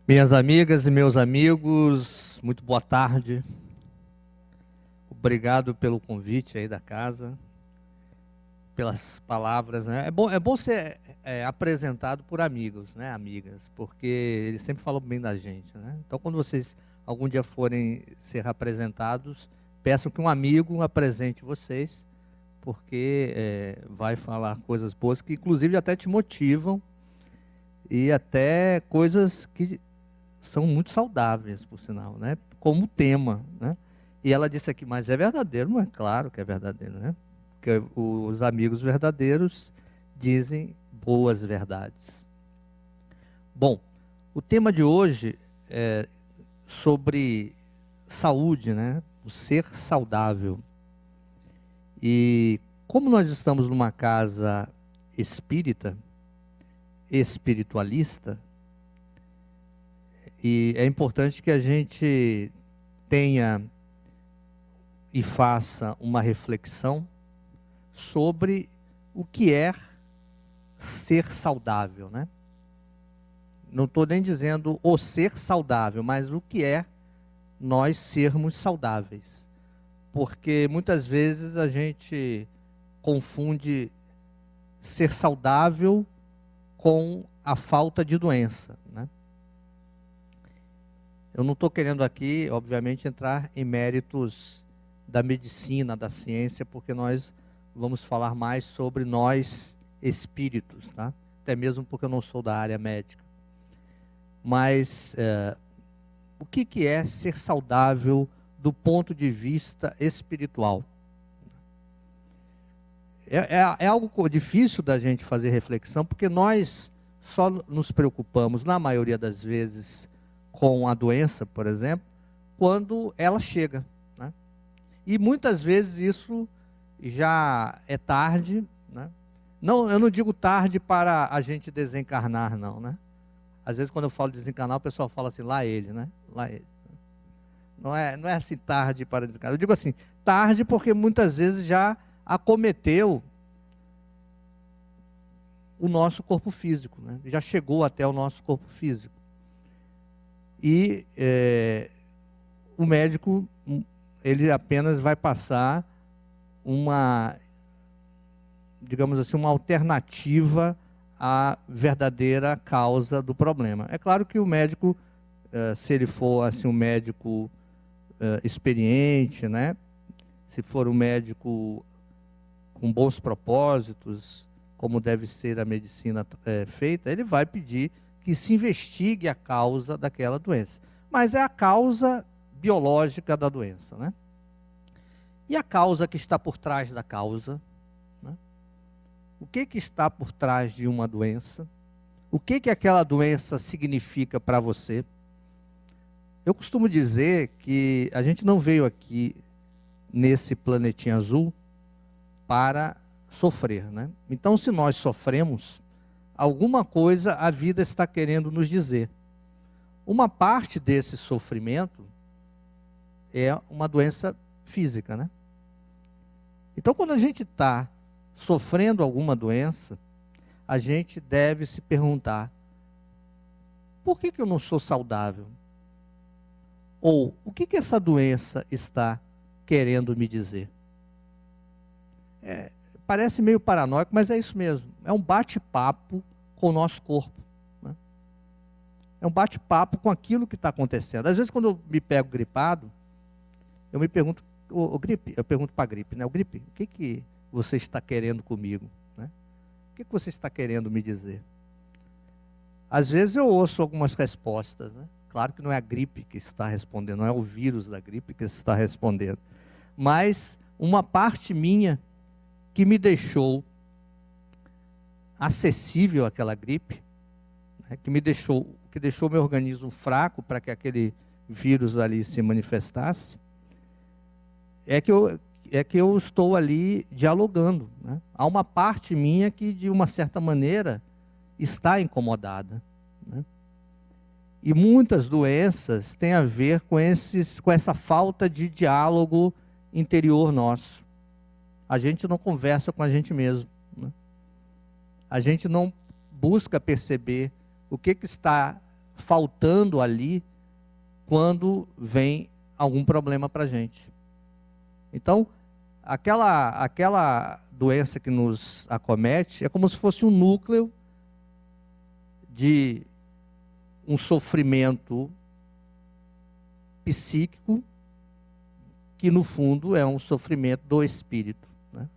Minhas amigas e meus amigos, muito boa tarde. Obrigado pelo convite aí da casa, pelas palavras, né? É bom ser apresentado por amigos, né, amigas, porque eles sempre falam bem da gente, né? Então, quando vocês algum dia forem ser apresentados, peçam que um amigo apresente vocês, porque vai falar coisas boas que, inclusive, até te motivam e até coisas que são muito saudáveis, por sinal, né? Como tema, né? E ela disse aqui, mas é verdadeiro, não é claro que é verdadeiro, né? Porque os amigos verdadeiros dizem boas verdades. Bom, o tema de hoje é sobre saúde, né? O ser saudável. E como nós estamos numa casa espírita, espiritualista, e é importante que a gente tenha e faça uma reflexão sobre o que é ser saudável, né? Não estou nem dizendo o ser saudável, mas o que é nós sermos saudáveis. Porque muitas vezes a gente confunde ser saudável com a falta de doença, né? Eu não estou querendo aqui, obviamente, entrar em méritos da medicina, da ciência, porque nós vamos falar mais sobre nós espíritos, tá? Até mesmo porque eu não sou da área médica. Mas o que é ser saudável do ponto de vista espiritual? É algo difícil da gente fazer reflexão, porque nós só nos preocupamos, na maioria das vezes, com a doença, por exemplo, quando ela chega, né? E muitas vezes isso já é tarde, né? Não, eu não digo tarde para a gente desencarnar, não, né? Às vezes quando eu falo desencarnar, o pessoal fala assim, lá ele, né? Lá ele. Não é assim tarde para desencarnar. Eu digo assim, tarde porque muitas vezes já acometeu o nosso corpo físico, né? Já chegou até o nosso corpo físico. E o médico, ele apenas vai passar uma, digamos assim, uma alternativa à verdadeira causa do problema. É claro que o médico, se ele for assim um médico experiente, né? Se for um médico com bons propósitos, como deve ser a medicina feita, ele vai pedir que se investigue a causa daquela doença. Mas é a causa biológica da doença, né? E a causa que está por trás da causa, né? O que está por trás de uma doença? O que aquela doença significa para você? Eu costumo dizer que a gente não veio aqui nesse planetinha azul para sofrer, né? Então, se nós sofremos, alguma coisa a vida está querendo nos dizer. Uma parte desse sofrimento é uma doença física, né? Então, quando a gente está sofrendo alguma doença, a gente deve se perguntar: por que eu não sou saudável? Ou o que essa doença está querendo me dizer? Parece meio paranoico, mas é isso mesmo. É um bate-papo com o nosso corpo, né? É um bate-papo com aquilo que está acontecendo. Às vezes, quando eu me pego gripado, eu me pergunto, gripe, eu pergunto para a gripe, né? O gripe, o que você está querendo comigo, né? O que você está querendo me dizer? Às vezes eu ouço algumas respostas, né? Claro que não é a gripe que está respondendo, não é o vírus da gripe que está respondendo, mas uma parte minha que me deixou acessível àquela gripe, né? Que deixou meu organismo fraco para que aquele vírus ali se manifestasse, é que eu estou ali dialogando, né? Há uma parte minha que, de uma certa maneira, está incomodada, né? E muitas doenças têm a ver com essa falta de diálogo interior nosso. A gente não conversa com a gente mesmo, né? A gente não busca perceber o que está faltando ali quando vem algum problema para a gente. Então, aquela doença que nos acomete é como se fosse um núcleo de um sofrimento psíquico, que no fundo é um sofrimento do espírito, né?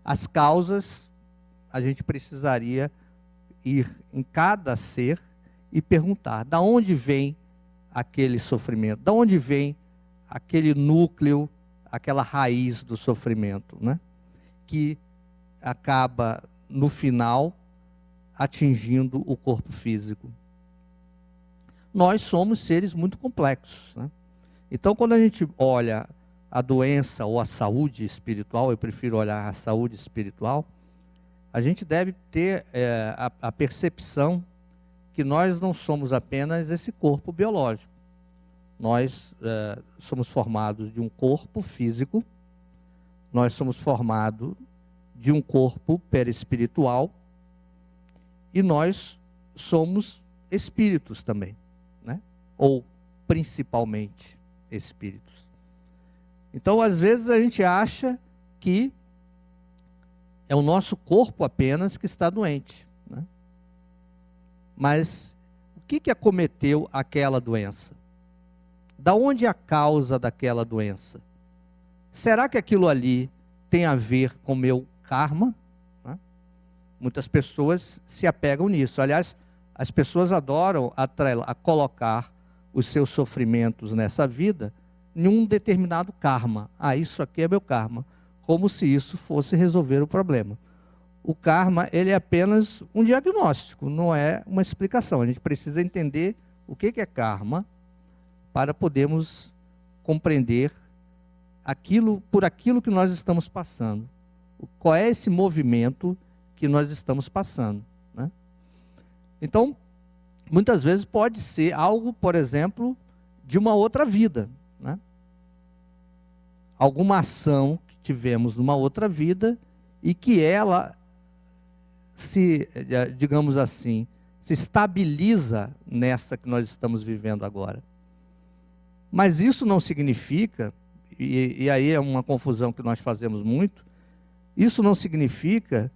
As causas, a gente precisaria ir em cada ser e perguntar: da onde vem aquele sofrimento? Da onde vem aquele núcleo, aquela raiz do sofrimento, né? Que acaba, no final, atingindo o corpo físico. Nós somos seres muito complexos, né? Então, quando a gente olha a doença ou a saúde espiritual, eu prefiro olhar a saúde espiritual, a gente deve ter a percepção que nós não somos apenas esse corpo biológico. Nós somos formados de um corpo físico, nós somos formados de um corpo perispiritual e nós somos espíritos também, né? Ou principalmente espíritos. Então, às vezes a gente acha que é o nosso corpo apenas que está doente, né? Mas o que acometeu aquela doença? Da onde é a causa daquela doença? Será que aquilo ali tem a ver com o meu karma? Né? Muitas pessoas se apegam nisso. Aliás, as pessoas adoram colocar os seus sofrimentos nessa vida em um determinado karma. Ah, isso aqui é meu karma. Como se isso fosse resolver o problema. O karma, ele é apenas um diagnóstico, não é uma explicação. A gente precisa entender o que é karma para podermos compreender por aquilo que nós estamos passando. Qual é esse movimento que nós estamos passando, né? Então, muitas vezes pode ser algo, por exemplo, de uma outra vida, né? Alguma ação que tivemos numa outra vida e que ela se, digamos assim, se estabiliza nessa que nós estamos vivendo agora. Mas isso não significa, e aí é uma confusão que nós fazemos muito, isso não significa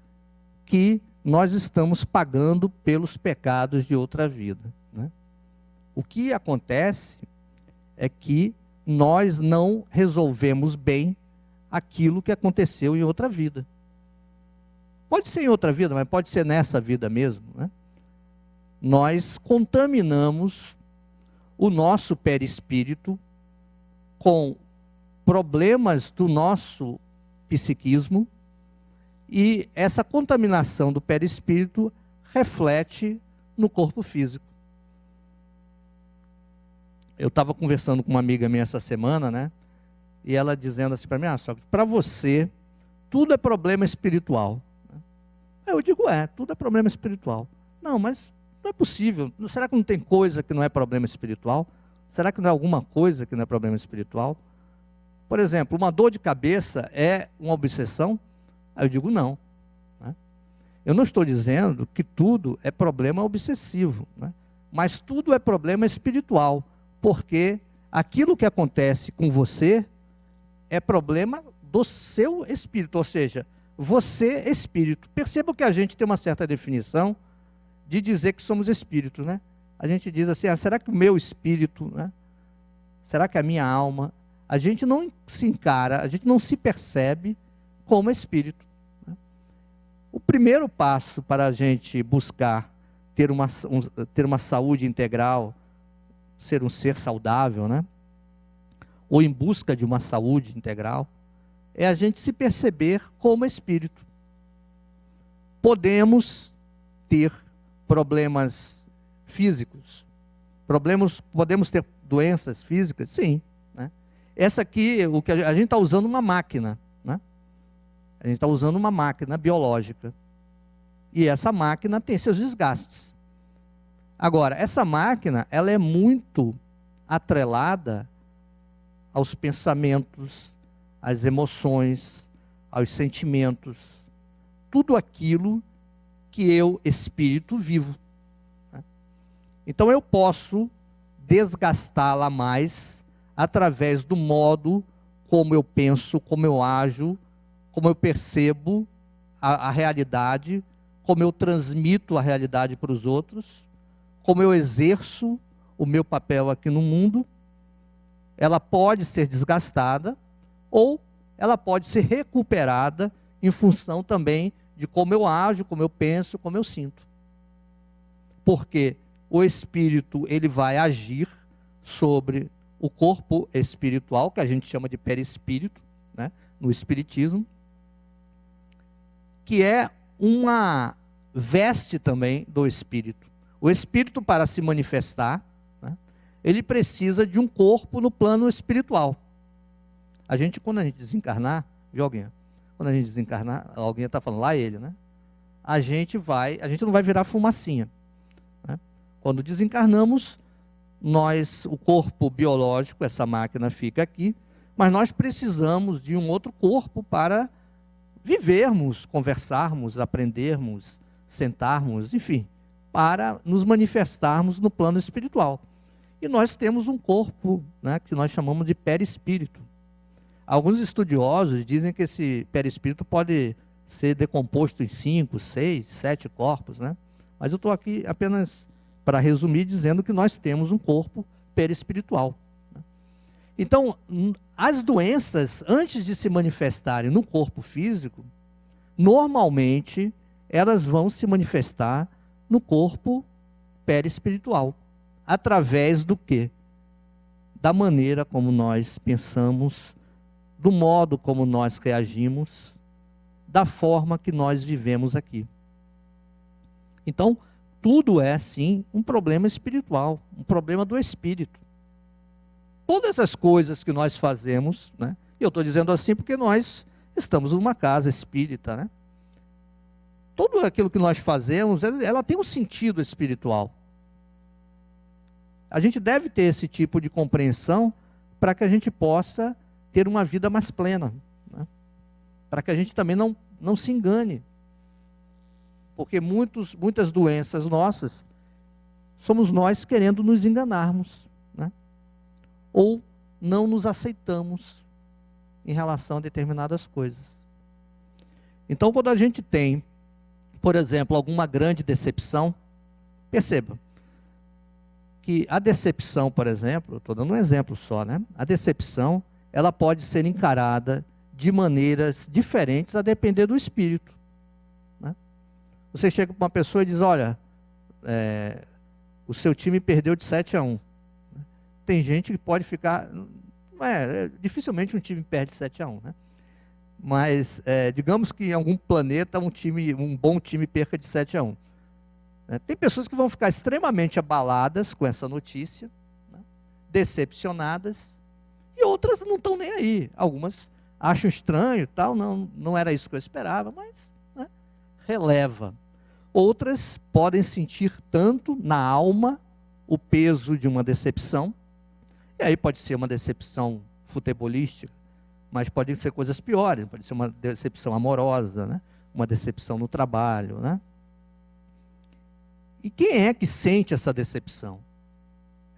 que nós estamos pagando pelos pecados de outra vida, né? O que acontece é que nós não resolvemos bem aquilo que aconteceu em outra vida. Pode ser em outra vida, mas pode ser nessa vida mesmo, né? Nós contaminamos o nosso perispírito com problemas do nosso psiquismo, e essa contaminação do perispírito reflete no corpo físico. Eu estava conversando com uma amiga minha essa semana, né? E ela dizendo assim para mim: só que para você tudo é problema espiritual. Eu digo: tudo é problema espiritual. Não, mas não é possível. Será que não tem coisa que não é problema espiritual? Será que não é alguma coisa que não é problema espiritual? Por exemplo, uma dor de cabeça é uma obsessão? Aí eu digo: não, né? Eu não estou dizendo que tudo é problema obsessivo, né? Mas tudo é problema espiritual, porque aquilo que acontece com você é problema do seu espírito, ou seja, você é espírito. Perceba que a gente tem uma certa definição de dizer que somos espíritos, né? A gente diz assim: será que o meu espírito, né? Será que a minha alma? A gente não se encara, a gente não se percebe como espírito, né? O primeiro passo para a gente buscar ter uma saúde integral, ser um ser saudável, né? Ou em busca de uma saúde integral, é a gente se perceber como espírito. Podemos ter problemas físicos, podemos ter doenças físicas, sim, né? Essa aqui, o que a gente está usando uma máquina, né? A gente está usando uma máquina biológica, e essa máquina tem seus desgastes. Agora, essa máquina, ela é muito atrelada aos pensamentos, às emoções, aos sentimentos, tudo aquilo que eu, espírito, vivo, né? Então eu posso desgastá-la mais através do modo como eu penso, como eu ajo, como eu percebo a realidade, como eu transmito a realidade para os outros, como eu exerço o meu papel aqui no mundo. Ela pode ser desgastada ou ela pode ser recuperada em função também de como eu ajo, como eu penso, como eu sinto. Porque o espírito, ele vai agir sobre o corpo espiritual, que a gente chama de perispírito, né, no espiritismo, que é uma veste também do espírito. O espírito, para se manifestar, né, ele precisa de um corpo no plano espiritual. Quando a gente desencarnar, viu alguém? Quando a gente desencarnar, alguém está falando, lá ele, né? A gente não vai virar fumacinha. Né? Quando desencarnamos, o corpo biológico, essa máquina fica aqui, mas nós precisamos de um outro corpo para vivermos, conversarmos, aprendermos, sentarmos, enfim, para nos manifestarmos no plano espiritual. E nós temos um corpo, né, que nós chamamos de perispírito. Alguns estudiosos dizem que esse perispírito pode ser decomposto em 5, 6, 7 corpos, né? Mas eu estou aqui apenas para resumir, dizendo que nós temos um corpo perispiritual. Então, as doenças, antes de se manifestarem no corpo físico, normalmente elas vão se manifestar no corpo perispiritual. Através do quê? Da maneira como nós pensamos, do modo como nós reagimos, da forma que nós vivemos aqui. Então, tudo é, sim, um problema espiritual, um problema do espírito. Todas as coisas que nós fazemos, né? E eu estou dizendo assim porque nós estamos numa casa espírita, né? Tudo aquilo que nós fazemos, ela tem um sentido espiritual. A gente deve ter esse tipo de compreensão para que a gente possa ter uma vida mais plena, né? Para que a gente também não se engane. Porque muitas doenças nossas, somos nós querendo nos enganarmos, né? Ou não nos aceitamos em relação a determinadas coisas. Então, quando a gente tem, por exemplo, alguma grande decepção, perceba que a decepção, por exemplo, estou dando um exemplo só, né? A decepção, ela pode ser encarada de maneiras diferentes a depender do espírito. Você chega para uma pessoa e diz, olha, o seu time perdeu de 7-1. Tem gente que pode ficar... dificilmente um time perde 7-1, né? Mas digamos que em algum planeta um bom time perca de 7-1. Tem pessoas que vão ficar extremamente abaladas com essa notícia, né? Decepcionadas, e outras não estão nem aí. Algumas acham estranho e tal, não era isso que eu esperava, mas, né, releva. Outras podem sentir tanto na alma o peso de uma decepção, e aí pode ser uma decepção futebolística, mas podem ser coisas piores, pode ser uma decepção amorosa, né? Uma decepção no trabalho, né? E quem é que sente essa decepção?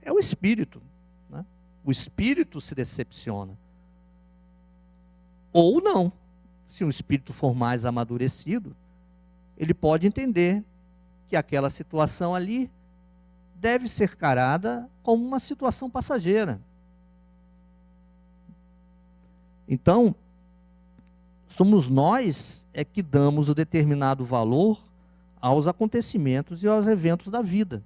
É o espírito, né? O espírito se decepciona. Ou não, se um espírito for mais amadurecido, ele pode entender que aquela situação ali deve ser encarada como uma situação passageira. Então, somos nós que damos o determinado valor aos acontecimentos e aos eventos da vida.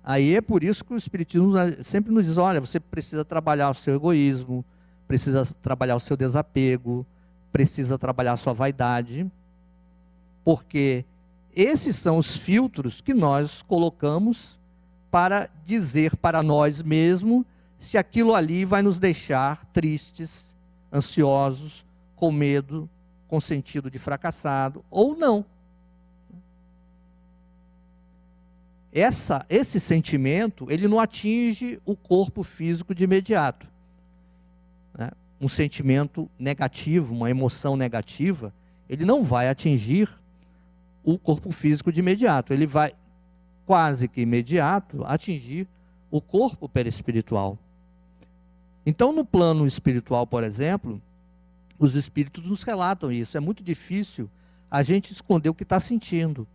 Aí é por isso que o Espiritismo sempre nos diz, olha, você precisa trabalhar o seu egoísmo, precisa trabalhar o seu desapego, precisa trabalhar a sua vaidade, porque esses são os filtros que nós colocamos para dizer para nós mesmos se aquilo ali vai nos deixar tristes, ansiosos, com medo, com sentido de fracassado, ou não. Esse sentimento, ele não atinge o corpo físico de imediato, né? Um sentimento negativo, uma emoção negativa, ele não vai atingir o corpo físico de imediato. Ele vai quase que imediato, atingir o corpo perispiritual. Então, no plano espiritual, por exemplo, os espíritos nos relatam isso. É muito difícil a gente esconder o que está sentindo.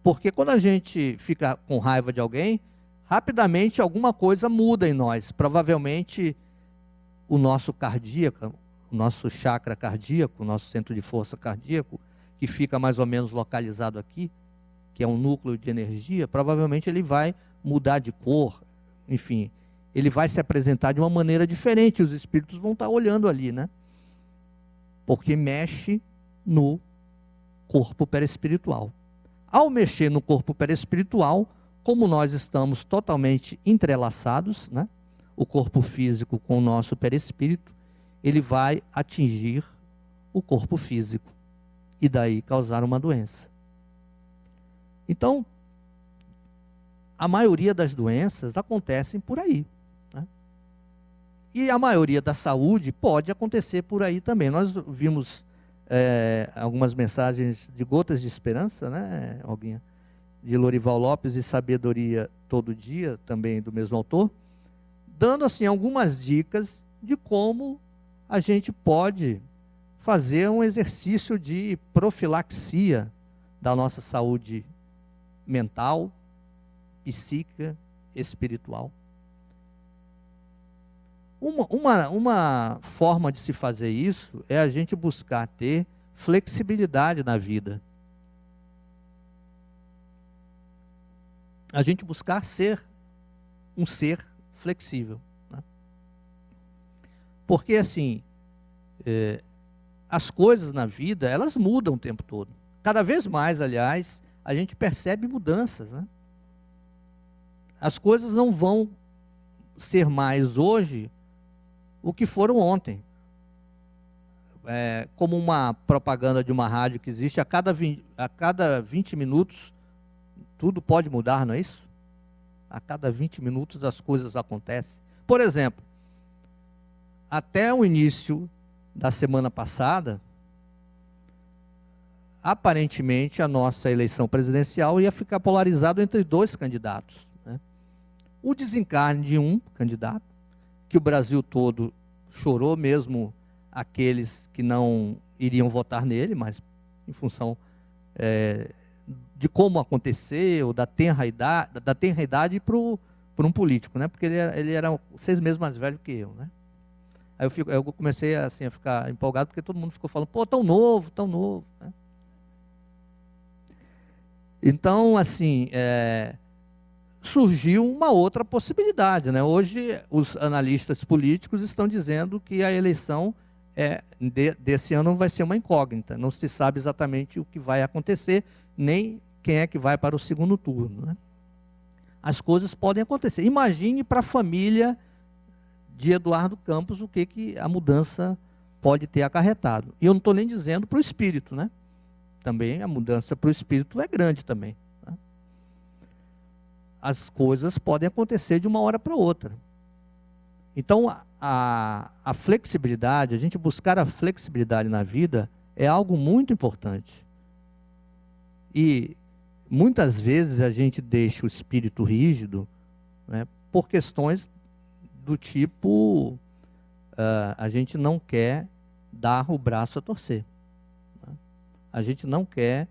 Porque quando a gente fica com raiva de alguém, rapidamente alguma coisa muda em nós. Provavelmente o nosso cardíaco, o nosso chakra cardíaco, o nosso centro de força cardíaco, que fica mais ou menos localizado aqui, que é um núcleo de energia, provavelmente ele vai mudar de cor, enfim, ele vai se apresentar de uma maneira diferente. Os espíritos vão estar olhando ali, né? Porque mexe no corpo perispiritual. Ao mexer no corpo perispiritual, como nós estamos totalmente entrelaçados, né? O corpo físico com o nosso perispírito, ele vai atingir o corpo físico e daí causar uma doença. Então, a maioria das doenças acontecem por aí, né? E a maioria da saúde pode acontecer por aí também. Nós vimos algumas mensagens de Gotas de Esperança, né, Alguinha? De Lorival Lopes e Sabedoria Todo Dia, também do mesmo autor, dando assim algumas dicas de como a gente pode fazer um exercício de profilaxia da nossa saúde mental, psíquica, espiritual. Uma forma de se fazer isso é a gente buscar ter flexibilidade na vida. A gente buscar ser um ser flexível, né? Porque assim, as coisas na vida, elas mudam o tempo todo. Cada vez mais, aliás, a gente percebe mudanças, né? As coisas não vão ser mais hoje o que foram ontem. Como uma propaganda de uma rádio que existe, a cada 20 minutos tudo pode mudar, não é isso? A cada 20 minutos as coisas acontecem. Por exemplo, até o início da semana passada, aparentemente a nossa eleição presidencial ia ficar polarizado entre dois candidatos, né? O desencarne de um candidato, que o Brasil todo chorou, mesmo aqueles que não iriam votar nele, mas em função de como aconteceu, da tenra idade para um político, né? Porque ele era 6 meses mais velho que eu, né? Aí eu comecei assim, a ficar empolgado, porque todo mundo ficou falando, pô, tão novo, né? Então, assim, surgiu uma outra possibilidade, né? Hoje, os analistas políticos estão dizendo que a eleição desse ano vai ser uma incógnita. Não se sabe exatamente o que vai acontecer, nem quem é que vai para o segundo turno, né? As coisas podem acontecer. Imagine para a família de Eduardo Campos o que a mudança pode ter acarretado. E eu não estou nem dizendo para o espírito, né? Também a mudança para o espírito é grande também, né? As coisas podem acontecer de uma hora para outra. Então, a flexibilidade, a gente buscar a flexibilidade na vida é algo muito importante. E muitas vezes a gente deixa o espírito rígido, né, por questões do tipo, a gente não quer dar o braço a torcer, né? A gente não quer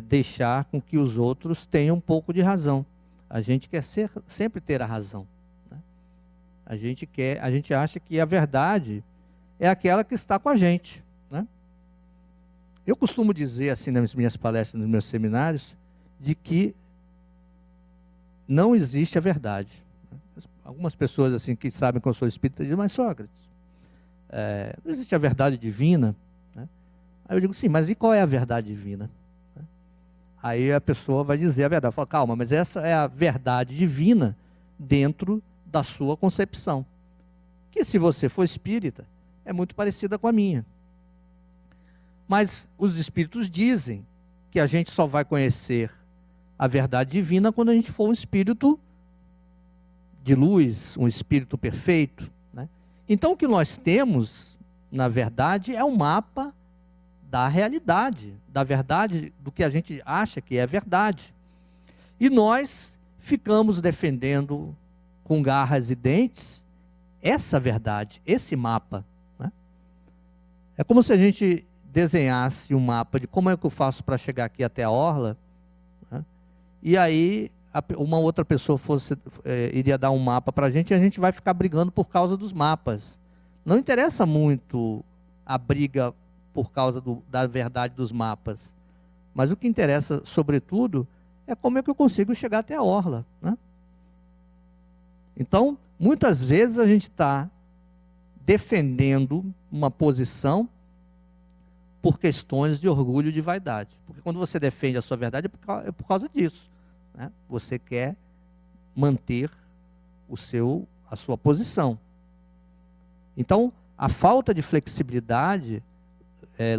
deixar com que os outros tenham um pouco de razão. A gente quer sempre ter a razão, né? A gente acha que a verdade é aquela que está com a gente, né? Eu costumo dizer assim nas minhas palestras, nos meus seminários, de que não existe a verdade. Algumas pessoas assim que sabem que eu sou espírita dizem, mas Sócrates, não existe a verdade divina, né? Aí eu digo, sim, mas e qual é a verdade divina? Aí a pessoa vai dizer a verdade. Fala, calma, mas essa é a verdade divina dentro da sua concepção. Que se você for espírita, é muito parecida com a minha. Mas os espíritos dizem que a gente só vai conhecer a verdade divina quando a gente for um espírito de luz, um espírito perfeito, né? Então o que nós temos, na verdade, é um mapa da realidade, da verdade, do que a gente acha que é verdade. E nós ficamos defendendo com garras e dentes essa verdade, esse mapa, né? É como se a gente desenhasse um mapa de como é que eu faço para chegar aqui até a orla, né? E aí uma outra pessoa iria dar um mapa para a gente e a gente vai ficar brigando por causa dos mapas. Não interessa muito a briga por causa da verdade dos mapas, mas o que interessa, sobretudo, é como é que eu consigo chegar até a orla, né? Então, muitas vezes a gente está defendendo uma posição por questões de orgulho e de vaidade. Porque quando você defende a sua verdade é por causa disso, né? Você quer manter a sua posição. Então, a falta de flexibilidade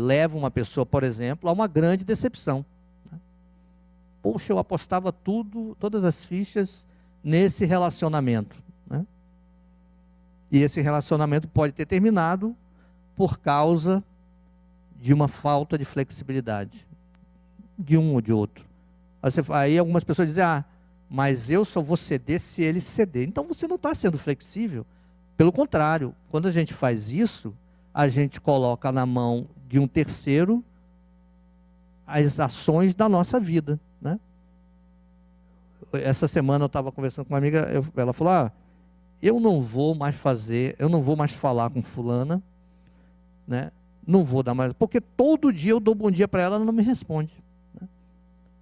leva uma pessoa, por exemplo, a uma grande decepção, né? Poxa, eu apostava todas as fichas nesse relacionamento, né? E esse relacionamento pode ter terminado por causa de uma falta de flexibilidade, de um ou de outro. Aí algumas pessoas dizem, mas eu só vou ceder se ele ceder. Então você não está sendo flexível. Pelo contrário, quando a gente faz isso, a gente coloca na mão de um terceiro as ações da nossa vida, né? Essa semana eu estava conversando com uma amiga, ela falou, eu não vou mais falar com fulana, né? Não vou dar mais, porque todo dia eu dou bom dia para ela, ela não me responde, né?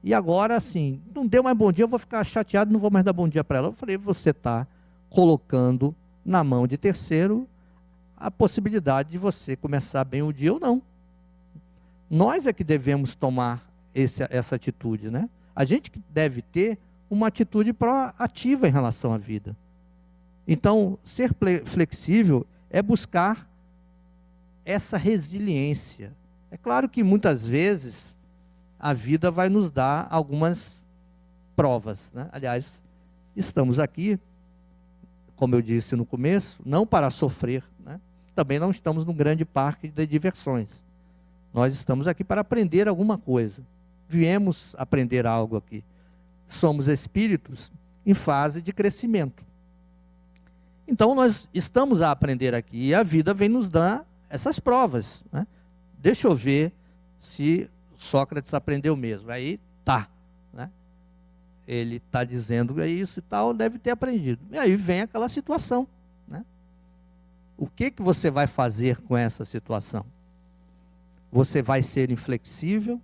E agora, assim, não deu mais bom dia, eu vou ficar chateado, não vou mais dar bom dia para ela. Eu falei, você está colocando na mão de terceiro a possibilidade de você começar bem o dia ou não. Nós é que devemos tomar essa atitude, né? A gente que deve ter uma atitude proativa em relação à vida. Então, ser flexível é buscar essa resiliência. É claro que muitas vezes a vida vai nos dar algumas provas, né? Aliás, estamos aqui, como eu disse no começo, não para sofrer, né? Também não estamos num grande parque de diversões. Nós estamos aqui para aprender alguma coisa. Viemos aprender algo aqui. Somos espíritos em fase de crescimento. Então nós estamos a aprender aqui e a vida vem nos dar essas provas, né? Deixa eu ver se Sócrates aprendeu mesmo. Aí tá, né? Ele está dizendo isso e tal, deve ter aprendido. E aí vem aquela situação, né? O que você vai fazer com essa situação? Você vai ser inflexível?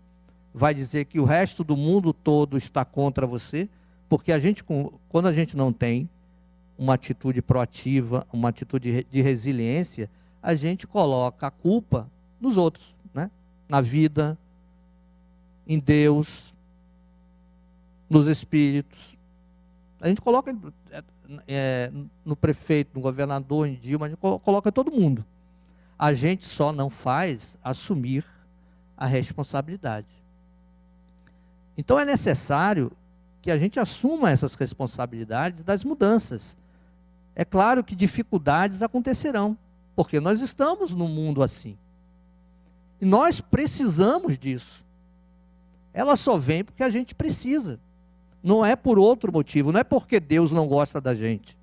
Vai dizer que o resto do mundo todo está contra você? Porque quando a gente não tem uma atitude proativa, uma atitude de resiliência, a gente coloca a culpa nos outros, né? Na vida, em Deus, nos espíritos. A gente coloca no prefeito, no governador, em Dilma, a gente coloca todo mundo. A gente só não faz assumir a responsabilidade. Então é necessário que a gente assuma essas responsabilidades das mudanças. É claro que dificuldades acontecerão, porque nós estamos num mundo assim. E nós precisamos disso. Ela só vem porque a gente precisa. Não é por outro motivo, não é porque Deus não gosta da gente.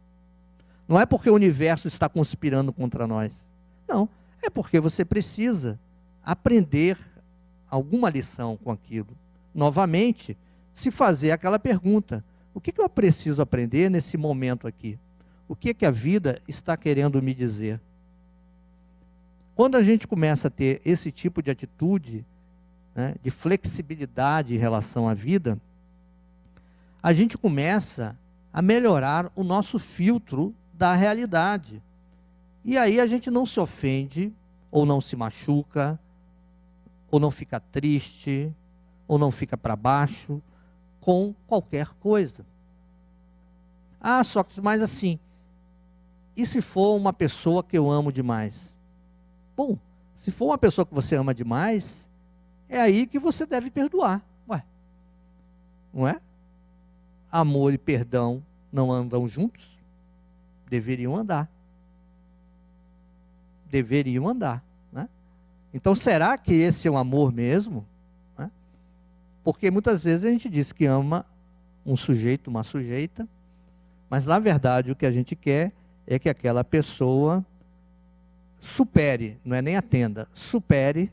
Não é porque o universo está conspirando contra nós. Não, é porque você precisa aprender alguma lição com aquilo. Novamente, se fazer aquela pergunta: o que eu preciso aprender nesse momento aqui? O que a vida está querendo me dizer? Quando a gente começa a ter esse tipo de atitude, né, de flexibilidade em relação à vida, a gente começa a melhorar o nosso filtro da realidade. E aí a gente não se ofende, ou não se machuca, ou não fica triste, ou não fica para baixo, com qualquer coisa. Sócrates, mas assim, e se for uma pessoa que eu amo demais? Bom, se for uma pessoa que você ama demais, é aí que você deve perdoar. Ué, não é? Amor e perdão não andam juntos? Deveriam andar. Deveriam andar, né? Então, será que esse é um amor mesmo? Né? Porque muitas vezes a gente diz que ama um sujeito, uma sujeita, mas na verdade o que a gente quer é que aquela pessoa supere, não é nem atenda, supere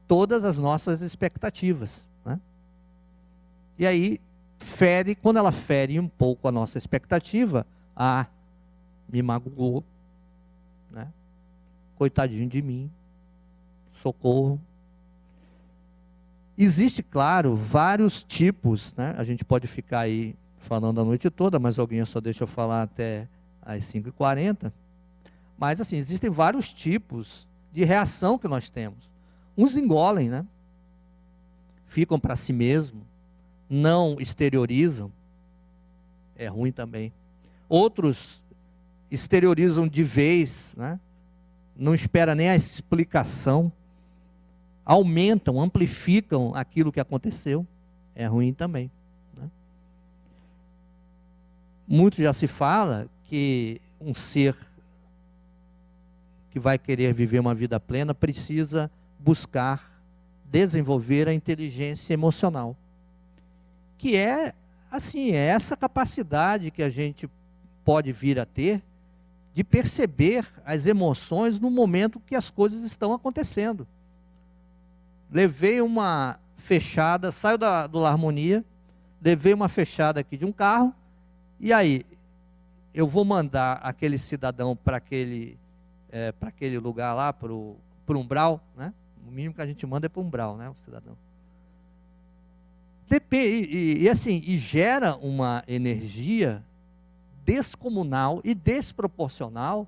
todas as nossas expectativas, né? E aí, quando ela fere um pouco a nossa expectativa, me magoou, né? Coitadinho de mim, socorro. Existe, claro, vários tipos, né? A gente pode ficar aí falando a noite toda, mas alguém só deixa eu falar até às 5h40. Mas assim, existem vários tipos de reação que nós temos. Uns engolem, né? Ficam para si mesmo, não exteriorizam, é ruim também. Outros exteriorizam de vez, né? Não espera nem a explicação, aumentam, amplificam aquilo que aconteceu, é ruim também, né? Muito já se fala que um ser que vai querer viver uma vida plena precisa buscar desenvolver a inteligência emocional, que é assim, é essa capacidade que a gente pode vir a ter de perceber as emoções no momento que as coisas estão acontecendo. Levei uma fechada, saio do La Harmonia, levei uma fechada aqui de um carro, e aí eu vou mandar aquele cidadão para aquele lugar lá, para o umbral, né? O mínimo que a gente manda é para o umbral, né, o cidadão. E gera uma energia descomunal e desproporcional,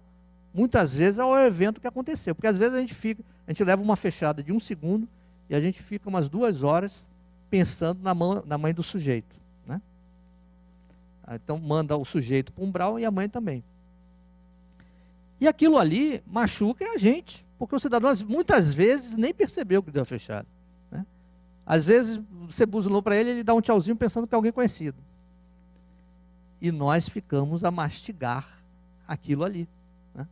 muitas vezes, ao evento que aconteceu. Porque às vezes a gente leva uma fechada de 1 segundo e a gente fica umas 2 horas pensando na mãe do sujeito, né? Então manda o sujeito para o umbral e a mãe também. E aquilo ali machuca a gente, porque o cidadão muitas vezes nem percebeu que deu a fechada, né? Às vezes você buzinou para ele, ele dá um tchauzinho pensando que é alguém conhecido. E nós ficamos a mastigar aquilo ali, né?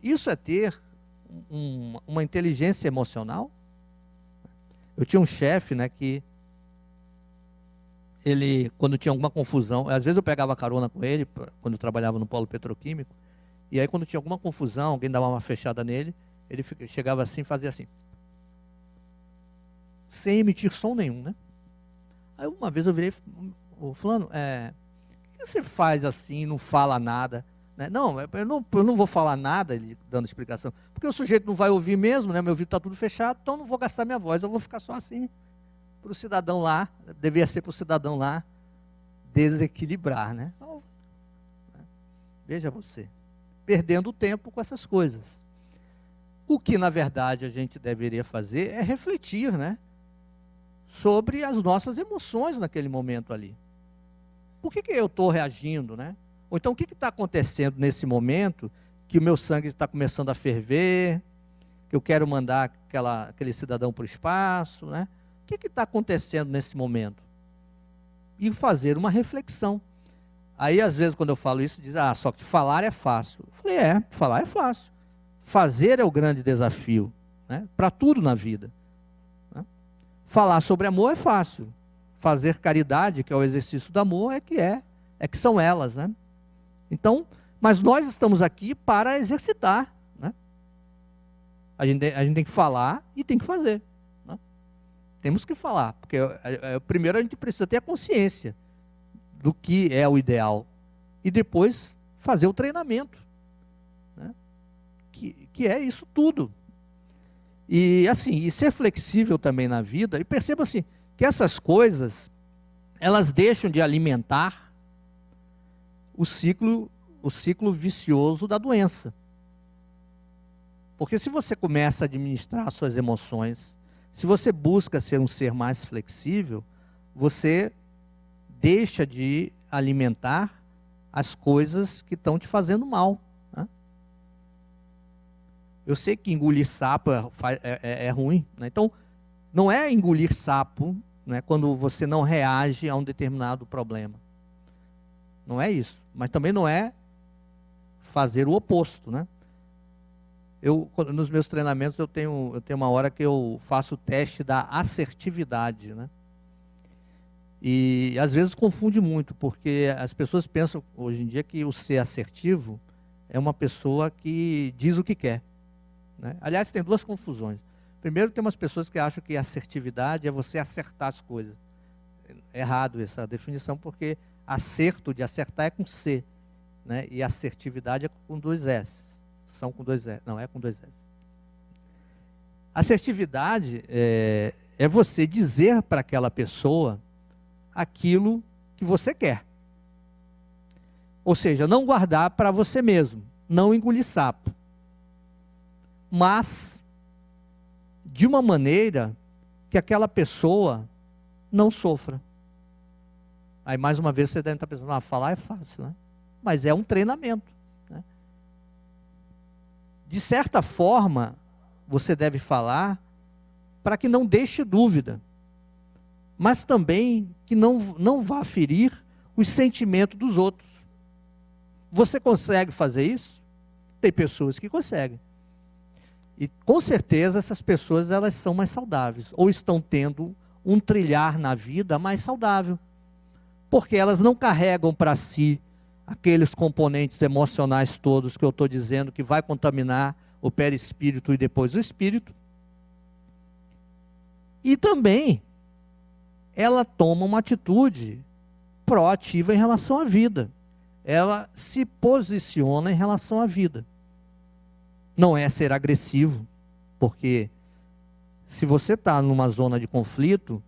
Isso é ter uma inteligência emocional. Eu tinha um chefe, né, que ele, quando tinha alguma confusão, às vezes eu pegava carona com ele, quando eu trabalhava no polo petroquímico, e aí quando tinha alguma confusão, alguém dava uma fechada nele, ele chegava assim, fazia assim, sem emitir som nenhum, né? Aí uma vez eu virei, fulano, por que você faz assim, não fala nada, né? Não, eu não vou falar nada, ele dando explicação, porque o sujeito não vai ouvir mesmo, né? Meu ouvido está tudo fechado, então não vou gastar minha voz, eu vou ficar só assim, para o cidadão lá, devia ser para o cidadão lá desequilibrar, né? Então, veja você, perdendo tempo com essas coisas. O que na verdade a gente deveria fazer é refletir, né, sobre as nossas emoções naquele momento ali. Por que eu estou reagindo, né? Ou então o que está acontecendo nesse momento que o meu sangue está começando a ferver, que eu quero mandar aquele cidadão para o espaço, né? O que está acontecendo nesse momento? E fazer uma reflexão. Aí às vezes quando eu falo isso, diz, só que falar é fácil. Eu falei, falar é fácil. Fazer é o grande desafio, né? Para tudo na vida, né? Falar sobre amor é fácil. Fazer caridade, que é o exercício do amor, é que são elas, né? Então, mas nós estamos aqui para exercitar, né? A gente tem que falar e tem que fazer, né? Temos que falar, porque primeiro a gente precisa ter a consciência do que é o ideal e depois fazer o treinamento, né? Que é isso tudo. E assim, e ser flexível também na vida, e perceba assim, que essas coisas, elas deixam de alimentar o ciclo vicioso da doença. Porque se você começa a administrar suas emoções, se você busca ser um ser mais flexível, você deixa de alimentar as coisas que estão te fazendo mal, né? Eu sei que engolir sapo é ruim, né? Então, não é engolir sapo, né, quando você não reage a um determinado problema. Não é isso. Mas também não é fazer o oposto, né? Nos meus treinamentos eu tenho uma hora que eu faço o teste da assertividade, né? E às vezes confunde muito, porque as pessoas pensam hoje em dia que o ser assertivo é uma pessoa que diz o que quer, né? Aliás, tem duas confusões. Primeiro, tem umas pessoas que acham que assertividade é você acertar as coisas. É errado essa definição, porque acerto de acertar é com C, né? E assertividade é com dois S. São com dois S. Não, é com dois S. Assertividade é você dizer para aquela pessoa aquilo que você quer. Ou seja, não guardar para você mesmo, não engolir sapo. Mas de uma maneira que aquela pessoa não sofra. Aí mais uma vez você deve estar pensando, falar é fácil, né? Mas é um treinamento, né? De certa forma, você deve falar para que não deixe dúvida, mas também que não vá ferir os sentimentos dos outros. Você consegue fazer isso? Tem pessoas que conseguem. E com certeza essas pessoas elas são mais saudáveis, ou estão tendo um trilhar na vida mais saudável, porque elas não carregam para si aqueles componentes emocionais todos que eu estou dizendo que vai contaminar o perispírito e depois o espírito. E também ela toma uma atitude proativa em relação à vida. Ela se posiciona em relação à vida. Não é ser agressivo, porque se você está numa zona de conflito,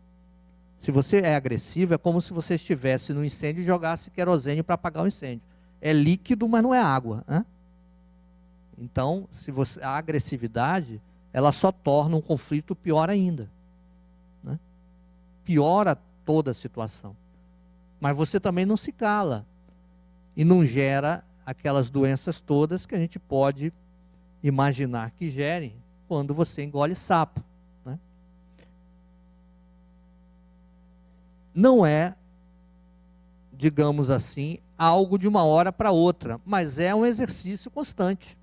se você é agressivo, é como se você estivesse no incêndio e jogasse querosene para apagar o incêndio. É líquido, mas não é água, né? Então, a agressividade, ela só torna um conflito pior ainda, né? Piora toda a situação. Mas você também não se cala e não gera aquelas doenças todas que a gente pode imaginar que gerem quando você engole sapo, né? Não é, digamos assim, algo de uma hora para outra, mas é um exercício constante.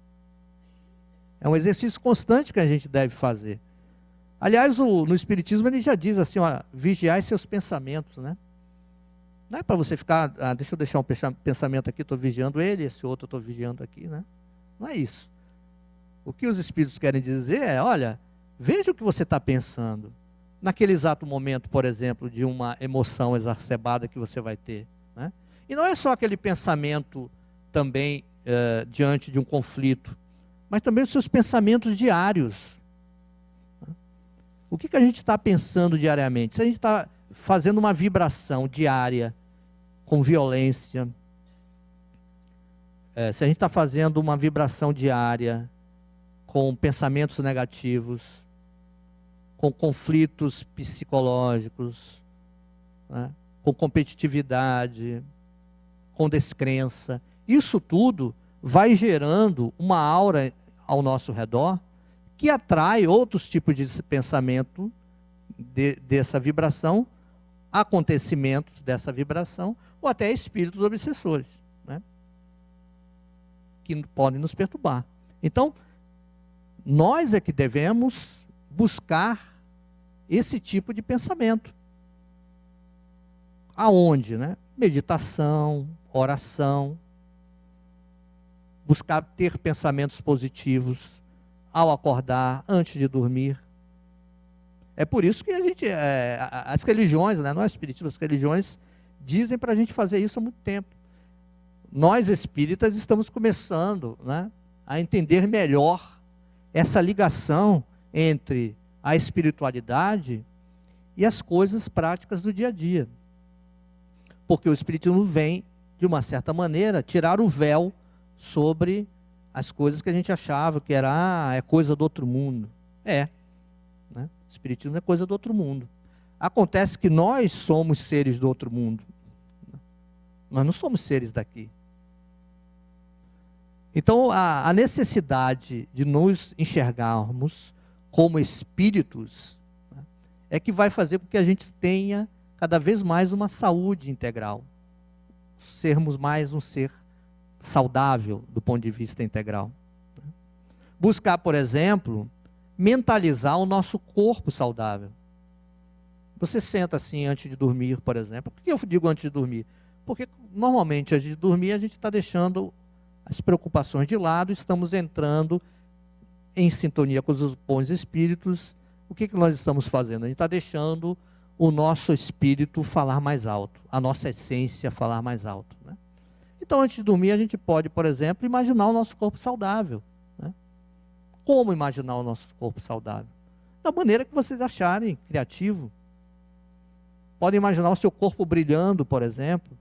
É um exercício constante que a gente deve fazer. Aliás, no Espiritismo ele já diz assim, ó, vigiai seus pensamentos, né? Não é para você ficar, deixa eu deixar um pensamento aqui, estou vigiando ele, esse outro eu estou vigiando aqui, né? Não é isso. O que os Espíritos querem dizer é, olha, veja o que você está pensando. Naquele exato momento, por exemplo, de uma emoção exacerbada que você vai ter, né? E não é só aquele pensamento também diante de um conflito, mas também os seus pensamentos diários. O que a gente está pensando diariamente? Se a gente está fazendo uma vibração diária com violência, se a gente está fazendo uma vibração diária com pensamentos negativos, com conflitos psicológicos, né, com competitividade, com descrença, isso tudo vai gerando uma aura ao nosso redor que atrai outros tipos de pensamento dessa vibração, acontecimentos dessa vibração, ou até espíritos obsessores, né, que podem nos perturbar. Então, nós é que devemos buscar esse tipo de pensamento. Aonde, né? Meditação, oração, buscar ter pensamentos positivos ao acordar, antes de dormir. É por isso que as religiões, né, não é espiritismo, as religiões dizem para a gente fazer isso há muito tempo. Nós espíritas estamos começando, né, a entender melhor essa ligação entre a espiritualidade e as coisas práticas do dia a dia. Porque o espiritismo vem, de uma certa maneira, tirar o véu sobre as coisas que a gente achava que é coisa do outro mundo. Né? O espiritismo é coisa do outro mundo. Acontece que nós somos seres do outro mundo. Nós não somos seres daqui. Então, a necessidade de nos enxergarmos como espíritos, né, é que vai fazer com que a gente tenha cada vez mais uma saúde integral. Sermos mais um ser saudável do ponto de vista integral. Buscar, por exemplo, mentalizar o nosso corpo saudável. Você senta assim antes de dormir, por exemplo. Por que eu digo antes de dormir? Porque normalmente antes de dormir a gente está deixando as preocupações de lado, estamos entrando em sintonia com os bons espíritos. O que nós estamos fazendo? A gente está deixando o nosso espírito falar mais alto, a nossa essência falar mais alto, né? Então, antes de dormir, a gente pode, por exemplo, imaginar o nosso corpo saudável, né? Como imaginar o nosso corpo saudável? Da maneira que vocês acharem criativo. Podem imaginar o seu corpo brilhando, por exemplo,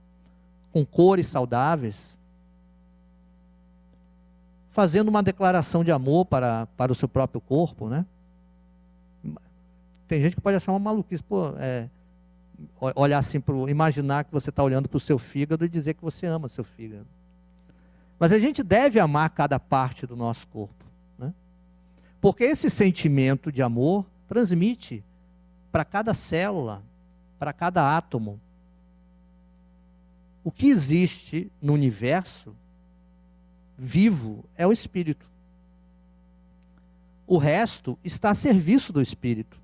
com cores saudáveis, fazendo uma declaração de amor para o seu próprio corpo, né? Tem gente que pode achar uma maluquice, olhar assim, imaginar que você está olhando para o seu fígado e dizer que você ama o seu fígado. Mas a gente deve amar cada parte do nosso corpo, né? Porque esse sentimento de amor transmite para cada célula, para cada átomo. O que existe no universo vivo é o espírito. O resto está a serviço do espírito.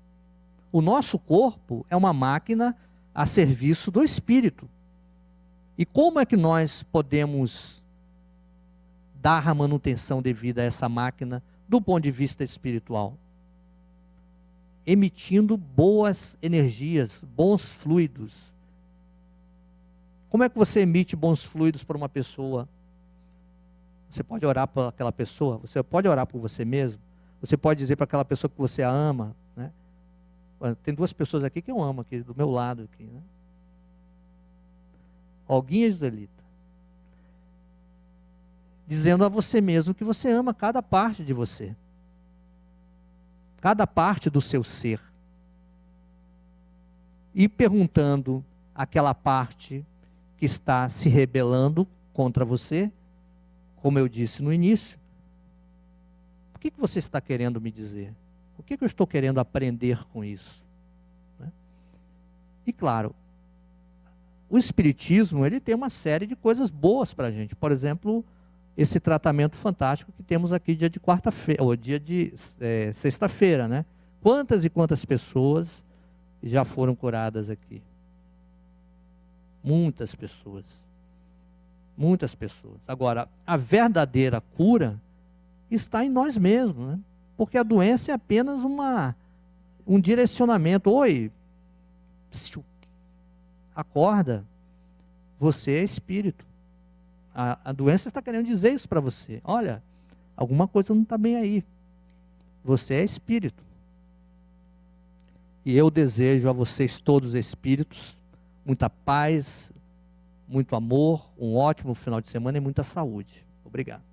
O nosso corpo é uma máquina a serviço do espírito. E como é que nós podemos dar a manutenção devida a essa máquina do ponto de vista espiritual? Emitindo boas energias, bons fluidos. Como é que você emite bons fluidos para uma pessoa? Você pode orar por aquela pessoa, você pode orar por você mesmo, você pode dizer para aquela pessoa que você a ama, né? Tem duas pessoas aqui que eu amo, aqui do meu lado, aqui, né? Olguinha e Joselita. Dizendo a você mesmo que você ama cada parte de você. Cada parte do seu ser. E perguntando àquela parte que está se rebelando contra você, como eu disse no início, o que você está querendo me dizer? O que eu estou querendo aprender com isso? Né? E claro, o Espiritismo, ele tem uma série de coisas boas para a gente. Por exemplo, esse tratamento fantástico que temos aqui dia de quarta-feira, ou dia de sexta-feira, né? Quantas e quantas pessoas já foram curadas aqui? Muitas pessoas. Muitas pessoas. Agora, a verdadeira cura está em nós mesmos, né? Porque a doença é apenas um direcionamento. Oi, acorda, você é espírito. A doença está querendo dizer isso para você. Olha, alguma coisa não está bem aí. Você é espírito. E eu desejo a vocês todos espíritos muita paz, muito amor, um ótimo final de semana e muita saúde. Obrigado.